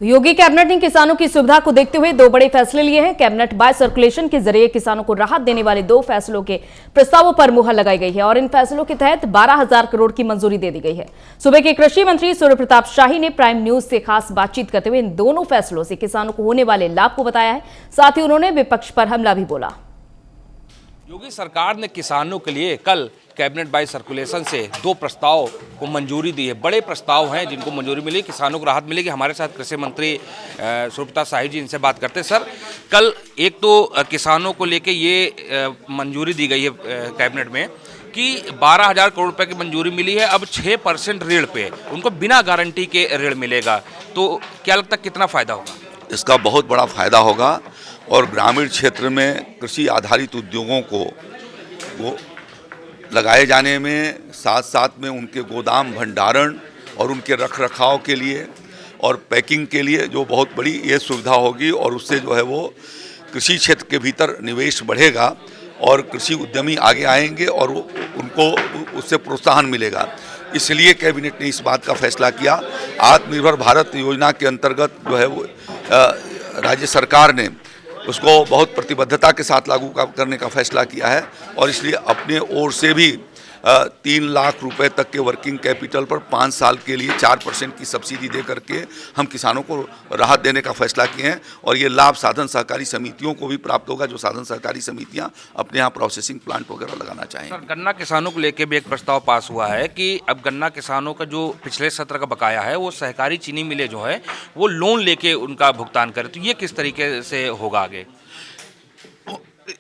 तो योगी कैबिनेट ने किसानों की सुविधा को देखते हुए दो बड़े फैसले लिए हैं। कैबिनेट बाय सर्कुलेशन के जरिए किसानों को राहत देने वाले दो फैसलों के प्रस्तावों पर मुहर लगाई गई है और इन फैसलों के तहत 12,000 करोड़ की मंजूरी दे दी गई है। सूबे के कृषि मंत्री सूर्य प्रताप शाही ने प्राइम न्यूज से खास बातचीत करते हुए इन दोनों फैसलों से किसानों को होने वाले लाभ को बताया है। साथ ही उन्होंने विपक्ष पर हमला भी बोला। योगी सरकार ने किसानों के लिए कल कैबिनेट बाय सर्कुलेशन से दो प्रस्ताव को मंजूरी दी है। बड़े प्रस्ताव हैं जिनको मंजूरी मिली, किसानों को राहत मिलेगी। हमारे साथ कृषि मंत्री सूर्य प्रताप शाही जी, इनसे बात करते हैं। सर, कल एक तो किसानों को लेके ये मंजूरी दी गई है कैबिनेट में कि 12,000 करोड़ रुपए की मंजूरी मिली है। अब 6% ऋण पे उनको बिना गारंटी के ऋण मिलेगा। तो क्या लगता है कितना फ़ायदा होगा? इसका बहुत बड़ा फायदा होगा और ग्रामीण क्षेत्र में कृषि आधारित उद्योगों को वो लगाए जाने में, साथ साथ में उनके गोदाम भंडारण और उनके रख रखाव के लिए और पैकिंग के लिए जो बहुत बड़ी ये सुविधा होगी और उससे जो है वो कृषि क्षेत्र के भीतर निवेश बढ़ेगा और कृषि उद्यमी आगे आएंगे और उनको उससे प्रोत्साहन मिलेगा। इसलिए कैबिनेट ने इस बात का फैसला किया। आत्मनिर्भर भारत योजना के अंतर्गत जो है वो राज्य सरकार ने उसको बहुत प्रतिबद्धता के साथ लागू करने का फैसला किया है और इसलिए अपने ओर से भी 3 लाख रुपए तक के वर्किंग कैपिटल पर 5 साल के लिए 4% की सब्सिडी दे करके हम किसानों को राहत देने का फैसला किए हैं और ये लाभ साधन सहकारी समितियों को भी प्राप्त होगा, जो साधन सहकारी समितियां अपने यहाँ प्रोसेसिंग प्लांट वगैरह लगाना चाहें। सर, गन्ना किसानों को लेकर भी एक प्रस्ताव पास हुआ है कि अब गन्ना किसानों का जो पिछले सत्र का बकाया है वो सहकारी चीनी मिलें जो है वो लोन लेके उनका भुगतान करें। तो ये किस तरीके से होगा आगे?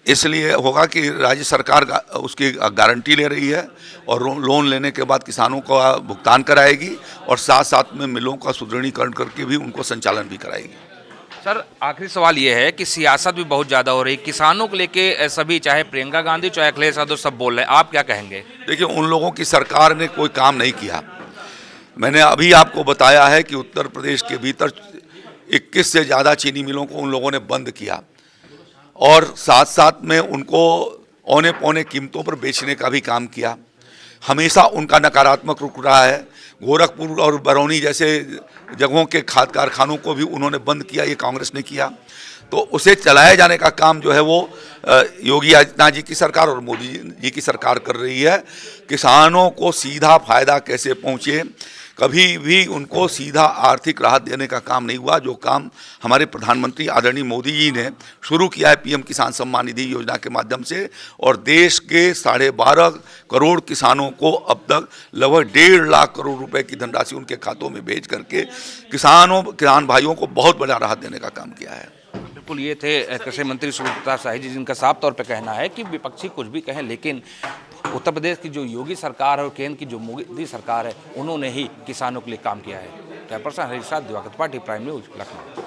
इसलिए होगा कि राज्य सरकार उसकी गारंटी ले रही है और लोन लेने के बाद किसानों का भुगतान कराएगी और साथ साथ में मिलों का सुदृढ़ीकरण करके भी उनको संचालन भी कराएगी। सर, आखिरी सवाल ये है कि सियासत भी बहुत ज़्यादा हो रही, किसानों को लेके सभी, चाहे प्रियंका गांधी चाहे अखिलेश यादव, सब बोल रहे हैं। आप क्या कहेंगे? देखिए, उन लोगों की सरकार ने कोई काम नहीं किया। मैंने अभी आपको बताया है कि उत्तर प्रदेश के भीतर 21 से ज़्यादा चीनी मिलों को उन लोगों ने बंद किया और साथ साथ में उनको औने पौने कीमतों पर बेचने का भी काम किया। हमेशा उनका नकारात्मक रुख रहा है। गोरखपुर और बरौनी जैसे जगहों के खाद कारखानों को भी उन्होंने बंद किया, ये कांग्रेस ने किया। तो उसे चलाए जाने का काम जो है वो योगी आदित्यनाथ जी की सरकार और मोदी जी की सरकार कर रही है। किसानों को सीधा फायदा कैसे पहुँचे, कभी भी उनको सीधा आर्थिक राहत देने का काम नहीं हुआ। जो काम हमारे प्रधानमंत्री आदरणीय मोदी जी ने शुरू किया है पीएम किसान सम्मान निधि योजना के माध्यम से, और देश के 12.5 करोड़ किसानों को अब तक लगभग 1.5 लाख करोड़ रुपए की धनराशि उनके खातों में भेज करके किसान भाइयों को बहुत बड़ा राहत देने का काम किया है। बिल्कुल, ये थे कृषि मंत्री सूर्य प्रताप शाही जी, जिनका साफ तौर पे कहना है कि विपक्षी कुछ भी कहें लेकिन उत्तर प्रदेश की जो योगी सरकार है और केंद्र की जो मोदी सरकार है, उन्होंने ही किसानों के लिए काम किया है। कैमरा पर्सन हरीश साथ दिवाकर त्रिपाठी, प्राइम न्यूज, लखनऊ।